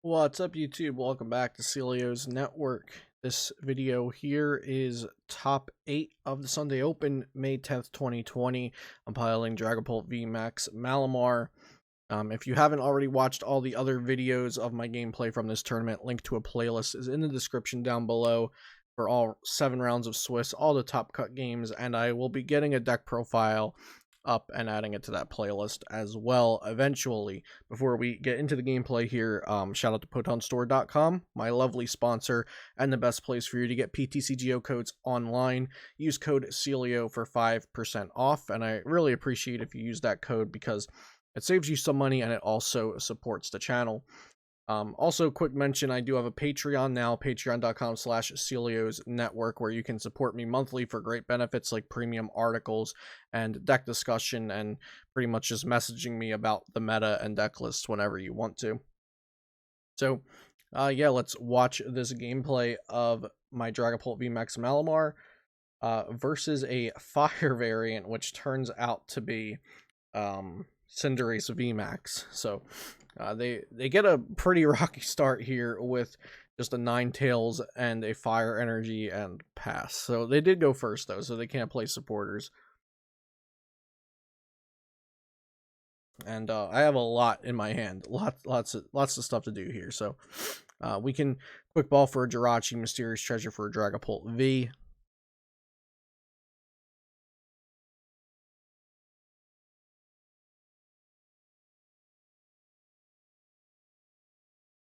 What's up, YouTube? Welcome back to Celio's Network. This video here is top 8 of the Sunday Open, May 10th, 2020. I'm piloting Dragapult VMAX Malamar. If you haven't already watched all the other videos of my gameplay from this tournament, link to a playlist is in the description down below for all 7 rounds of Swiss, all the top cut games, and I will be getting a deck profile up and adding it to that playlist as well eventually. Before we get into the gameplay here, shout out to PotonStore.com, my lovely sponsor and the best place for you to get ptcgo codes online. Use code Celio for 5% off, and I really appreciate if you use that code because it saves you some money and it also supports the channel. Also, quick mention, I do have a Patreon now, patreon.com/Celio's Network, where you can support me monthly for great benefits like premium articles and deck discussion and pretty much just messaging me about the meta and deck lists whenever you want to. So, yeah, let's watch this gameplay of my Dragapult VMAX Malamar versus a fire variant, which turns out to be Cinderace VMAX. So they get a pretty rocky start here with just a 9-tails and a fire energy and pass. So they did go first though, so they can't play supporters. And I have a lot in my hand, lots of stuff to do here. So we can quick ball for a Jirachi, Mysterious Treasure for a Dragapult V.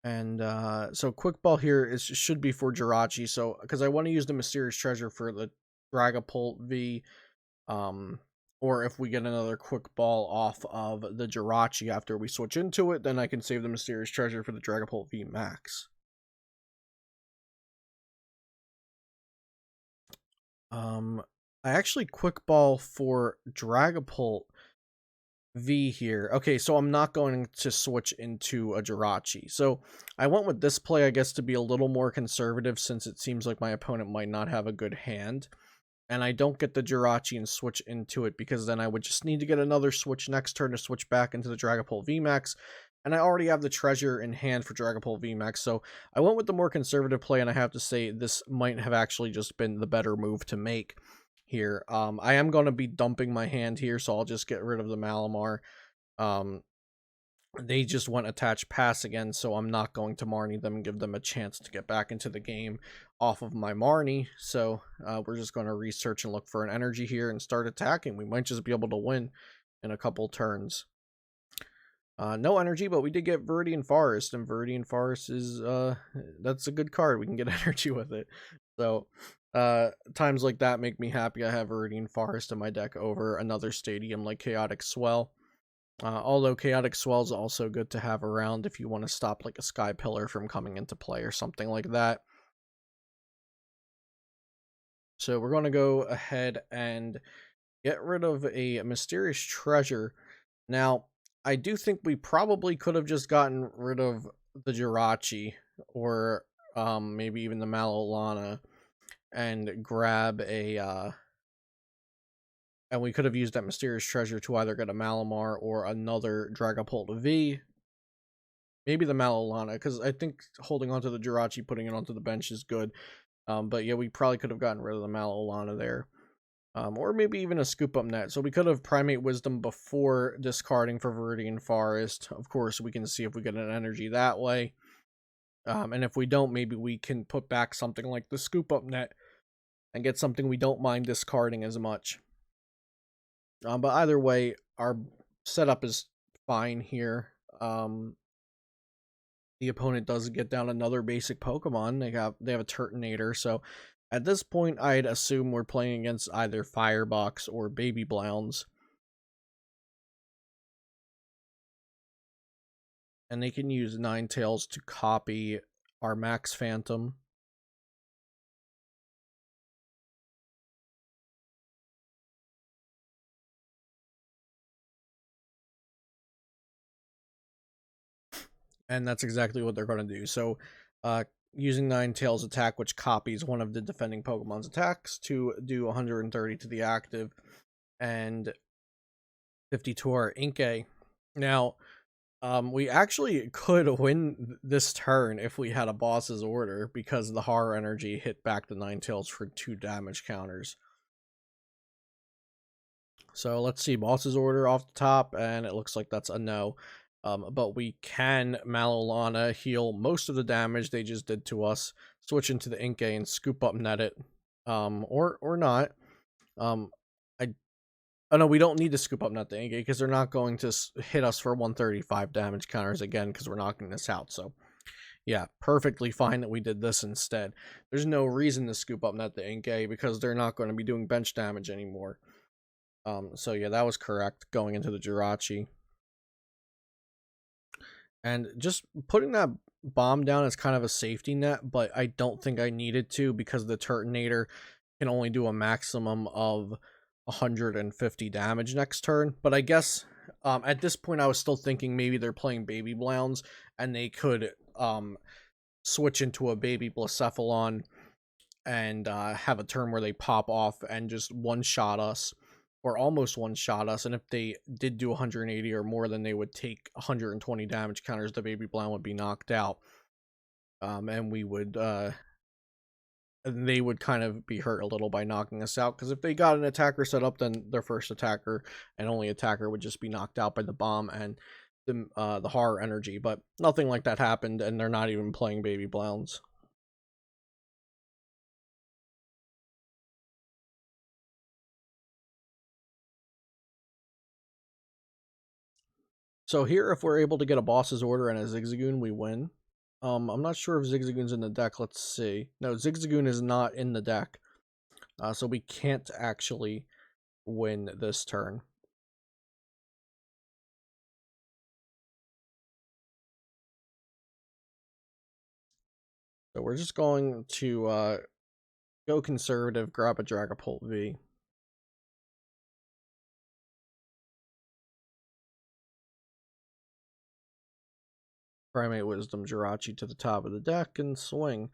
And so quick ball here should be for Jirachi. So because I want to use the Mysterious Treasure for the Dragapult V, or if we get another quick ball off of the Jirachi after we switch into it, then I can save the Mysterious Treasure for the Dragapult V Max. I actually quick ball for Dragapult V here. Okay, so I'm not going to switch into a Jirachi. So I went with this play, I guess, to be a little more conservative since it seems like my opponent might not have a good hand. And I don't get the Jirachi and switch into it because then I would just need to get another switch next turn to switch back into the Dragapult VMAX. And I already have the treasure in hand for Dragapult VMAX. So I went with the more conservative play, and I have to say this might have actually just been the better move to make here. I am going to be dumping my hand here, so I'll just get rid of the Malamar. They just went attach pass again, so I'm not going to Marnie them and give them a chance to get back into the game off of my Marnie. So we're just going to research and look for an energy here and start attacking. We might just be able to win in a couple turns. No energy, but we did get Viridian Forest, and Viridian Forest is that's a good card. We can get energy with it. So times like that make me happy. I have Viridian Forest in my deck over another stadium like Chaotic Swell. Although Chaotic Swell is also good to have around if you want to stop like a Sky Pillar from coming into play or something like that. So we're going to go ahead and get rid of a Mysterious Treasure. Now, I do think we probably could have just gotten rid of the Jirachi or maybe even the Malolana and grab a and we could have used that Mysterious Treasure to either get a Malamar or another Dragapult V. Maybe the Malolana, because I think holding onto the Jirachi, putting it onto the bench is good. But yeah, we probably could have gotten rid of the Malolana there. Or maybe even a Scoop Up Net. So we could have Primate Wisdom before discarding for Viridian Forest. Of course, we can see if we get an energy that way. And if we don't, maybe we can put back something like the Scoop Up Net and get something we don't mind discarding as much. But either way, our setup is fine here. The opponent does get down another basic Pokemon. They have a Turtonator, so at this point, I'd assume we're playing against either Firebox or Baby Blounds. And they can use Ninetales to copy our Max Phantom. And that's exactly what they're going to do. So, using Ninetales attack, which copies one of the defending Pokemon's attacks, to do 130 to the active and 50 to our Inkay. Now, We actually could win this turn if we had a boss's order, because the horror energy hit back the Ninetales for 2 damage counters. So let's see, boss's order off the top, and it looks like that's a no. But we can Malolana heal most of the damage they just did to us, switch into the Inkay and scoop up net it. Or not. Oh no, we don't need to scoop up net the Inkay because they're not going to hit us for 135 damage counters again because we're knocking this out. So yeah, perfectly fine that we did this instead. There's no reason to scoop up net the Inkay because they're not going to be doing bench damage anymore. So yeah, that was correct going into the Jirachi. And just putting that bomb down is kind of a safety net, but I don't think I needed to because the Turtonator can only do a maximum of 150 damage next turn. But I guess at this point I was still thinking maybe they're playing Baby Blounds and they could switch into a Baby Blacephalon and have a turn where they pop off and just one-shot us, or almost one-shot us, and if they did do 180 or more, then they would take 120 damage counters, the Baby Blound would be knocked out. And we would, they would kind of be hurt a little by knocking us out, because if they got an attacker set up, then their first attacker and only attacker would just be knocked out by the bomb and the horror energy, but nothing like that happened, and they're not even playing Baby Blounds. So here, if we're able to get a boss's order and a Zigzagoon, we win. I'm not sure if Zigzagoon's in the deck. Let's see. No, Zigzagoon is not in the deck. So we can't actually win this turn. So we're just going to go conservative, grab a Dragapult V. Primate Wisdom Jirachi to the top of the deck and swing.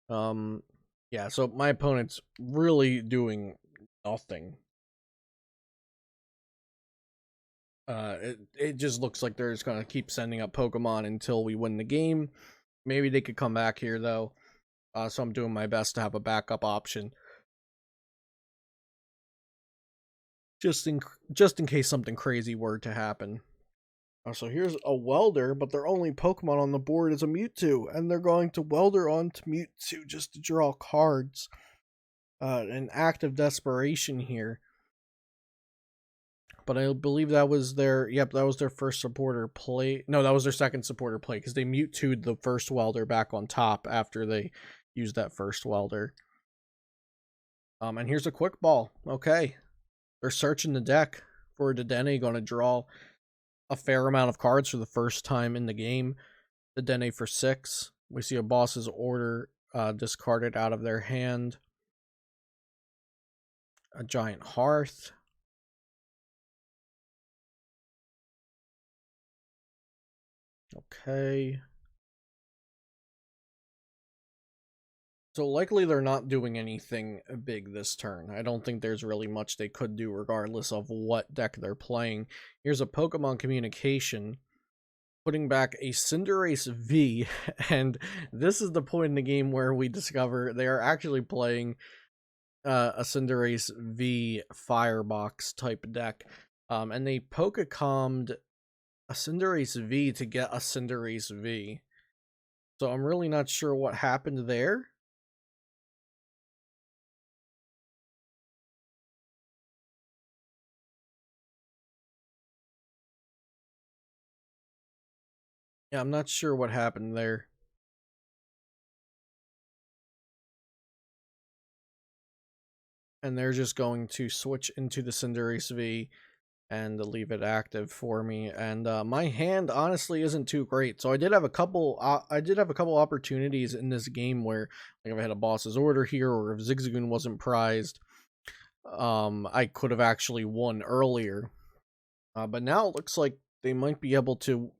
Yeah, so my opponent's really doing nothing. It just looks like they're just gonna keep sending up Pokemon until we win the game. Maybe they could come back here though. So I'm doing my best to have a backup option, just in case something crazy were to happen. So here's a Welder, but their only Pokemon on the board is a Mewtwo, and they're going to Welder onto Mewtwo just to draw cards. An act of desperation here. But I believe that was their, yep, that was their first supporter play. No, that was their second supporter play, because they Mewtwo'd the first Welder back on top after they used that first Welder. And here's a quick ball. Okay. They're searching the deck for Dedenne, going to draw a fair amount of cards for the first time in the game. Dedenne for 6. We see a boss's order discarded out of their hand. A giant hearth. Okay. So likely they're not doing anything big this turn. I don't think there's really much they could do regardless of what deck they're playing. Here's a Pokemon Communication, putting back a Cinderace V, and this is the point in the game where we discover they are actually playing a Cinderace V Firebox type deck. And they Pokecombed a Cinderace V to get a Cinderace V. So I'm really not sure what happened there. Yeah, I'm not sure what happened there. And they're just going to switch into the Cinderace V and leave it active for me. And my hand honestly isn't too great. So I did have a couple opportunities in this game where, like, if I had a boss's order here, or if Zigzagoon wasn't prized, I could have actually won earlier. But now it looks like they might be able to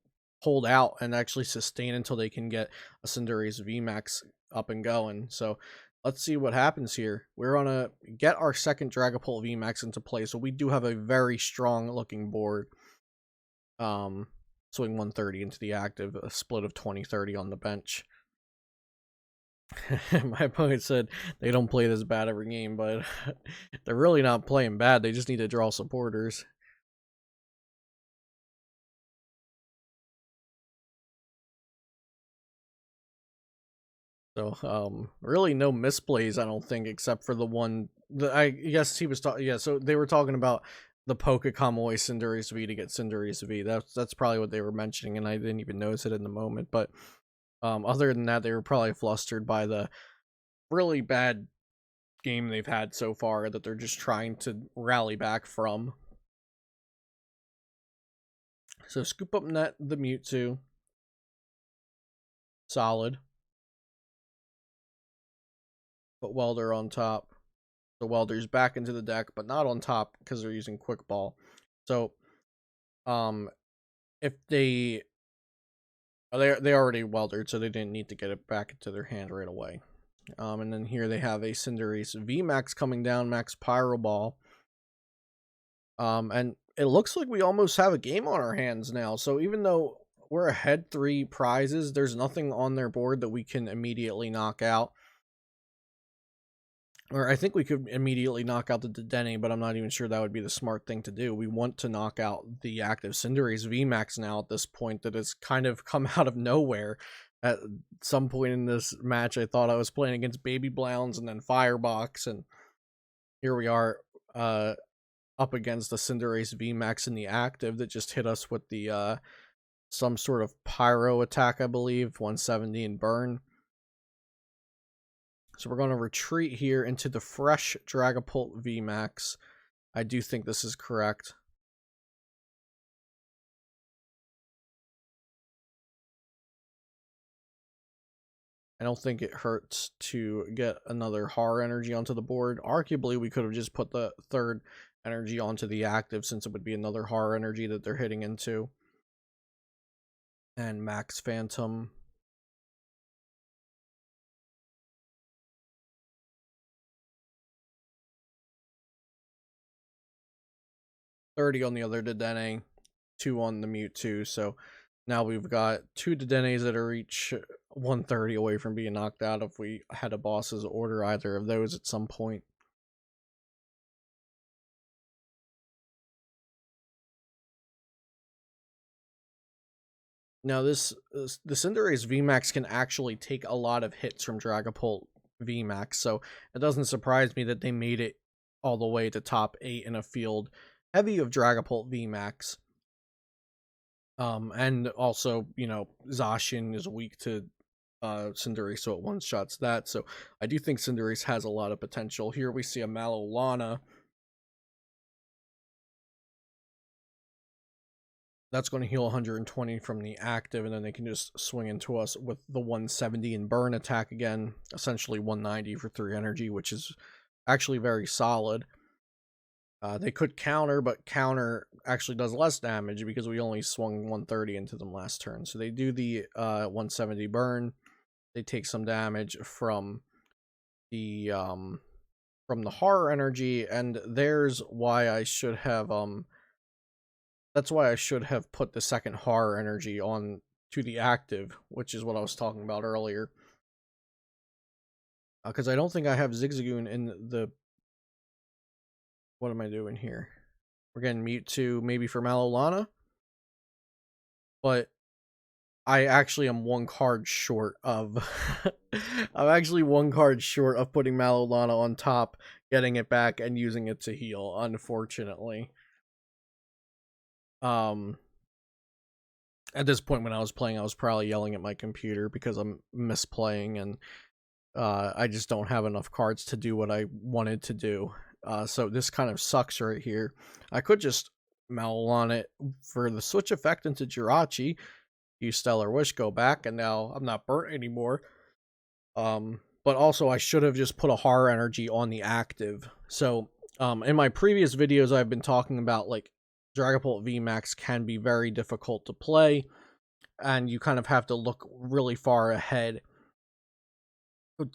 hold out and actually sustain until they can get a Cinderace VMAX up and going. So let's see what happens here. We're gonna get our second Dragapult VMAX into play, so we do have a very strong looking board. swing 130 into the active, a split of 20-30 on the bench. My opponent said they don't play this bad every game, but they're really not playing bad. They just need to draw supporters. So, really no misplays, I don't think, except for the one. I guess he was talking. Yeah, so they were talking about the Poke Kamui Cinderace V to get Cinderace V. That's probably what they were mentioning, and I didn't even notice it in the moment. But other than that, they were probably flustered by the really bad game they've had so far that they're just trying to rally back from. So scoop up net the Mewtwo. Solid. Put Welder on top. The Welder's back into the deck, but not on top because they're using Quick Ball. So, if they already Weldered, so they didn't need to get it back into their hand right away. And then here they have a Cinderace VMAX coming down, Max Pyro Ball. And it looks like we almost have a game on our hands now. So even though we're ahead 3 prizes, there's nothing on their board that we can immediately knock out. Or I think we could immediately knock out the Dedenne, but I'm not even sure that would be the smart thing to do. We want to knock out the active Cinderace VMAX now at this point that has kind of come out of nowhere. At some point in this match, I thought I was playing against Baby Blounds and then Firebox, and here we are up against the Cinderace VMAX in the active that just hit us with the some sort of Pyro attack, I believe, 170 and burn. So we're going to retreat here into the fresh Dragapult VMAX. I do think this is correct. I don't think it hurts to get another Har energy onto the board. Arguably, we could have just put the third energy onto the active since it would be another Har energy that they're hitting into. And Max Phantom. $30 on the other Dedenne, 2 on the Mewtwo. So now we've got 2 Dedennes that are each 130 away from being knocked out if we had a boss's order either of those at some point. Now the Cinderace VMAX can actually take a lot of hits from Dragapult VMAX, so it doesn't surprise me that they made it all the way to top 8 in a field heavy of Dragapult VMAX. And also, you know, Zacian is weak to Cinderace, so it one-shots that. So I do think Cinderace has a lot of potential. Here we see a Malolana. That's going to heal 120 from the active, and then they can just swing into us with the 170 and burn attack again. Essentially 190 for 3 energy, which is actually very solid. They could counter, but counter actually does less damage because we only swung 130 into them last turn. So they do the 170 burn. They take some damage from the horror energy, and there's why I should have that's why I should have put the second horror energy on to the active, which is what I was talking about earlier. Because I don't think I have Zigzagoon in the... What am I doing here? We're getting Mewtwo maybe for Malolana. But I actually am 1 card short of... I'm actually 1 card short of putting Malolana on top, getting it back, and using it to heal, unfortunately. At this point when I was playing, I was probably yelling at my computer because I'm misplaying, and I just don't have enough cards to do what I wanted to do. So this kind of sucks right here. I could just Malolana it for the switch effect into Jirachi, use Stellar Wish, go back, and now I'm not burnt anymore. But also I should have just put a horror energy on the active. So in my previous videos, I've been talking about, like, Dragapult VMAX can be very difficult to play, and you kind of have to look really far ahead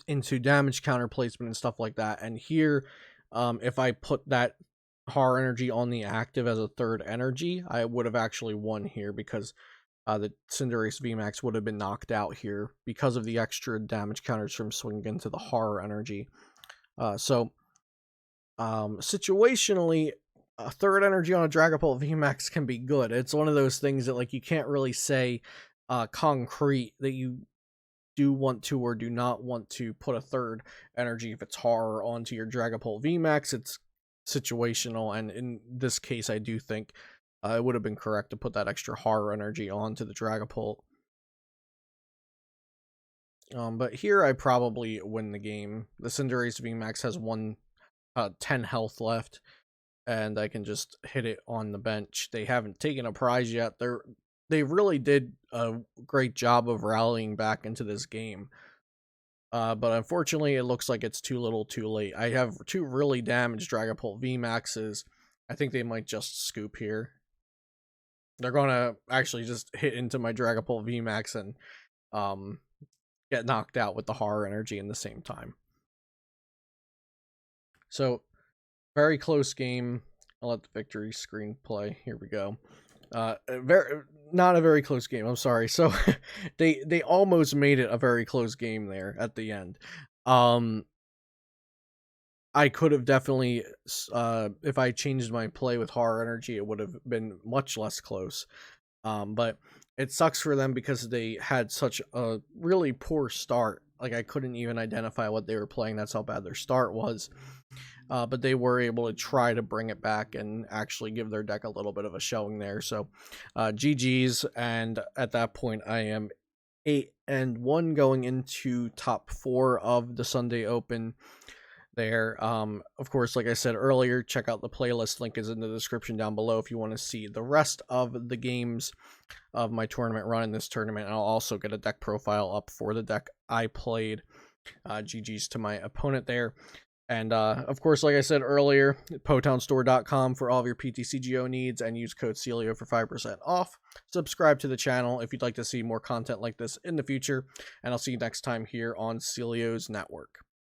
into damage counter placement and stuff like that. And here, if I put that horror energy on the active as a third energy, I would have actually won here, because the Cinderace VMAX would have been knocked out here because of the extra damage counters from swinging into the horror energy. Situationally, a third energy on a Dragapult VMAX can be good. It's one of those things that, like, you can't really say concrete that you do want to or do not want to put a third energy if it's horror onto your Dragapult VMAX. It's situational, and in this case, I do think it would have been correct to put that extra horror energy onto the Dragapult. But here I probably win the game. The Cinderace VMAX has 10 health left, and I can just hit it on the bench. They haven't taken a prize yet. They really did a great job of rallying back into this game. But unfortunately, it looks like it's too little too late. I have 2 really damaged Dragapult VMAXs. I think they might just scoop here. They're going to actually just hit into my Dragapult VMAX and get knocked out with the horror energy in the same time. So, very close game. I'll let the victory screen play. Here we go. Not a very close game. I'm sorry. So they almost made it a very close game there at the end. I could have definitely, if I changed my play with horror energy, it would have been much less close. But it sucks for them because they had such a really poor start. Like, I couldn't even identify what they were playing. That's how bad their start was. But they were able to try to bring it back and actually give their deck a little bit of a showing there. So GG's, and at that point I am 8-1 going into top 4 of the Sunday Open there. Of course, like I said earlier, check out the playlist. Link is in the description down below if you want to see the rest of the games of my tournament run in this tournament. And I'll also get a deck profile up for the deck I played. GG's to my opponent there. And, of course, like I said earlier, potownstore.com for all of your ptcgo needs, and use code Celio for 5% off. Subscribe to the channel if you'd like to see more content like this in the future, and I'll see you next time here on Celio's Network.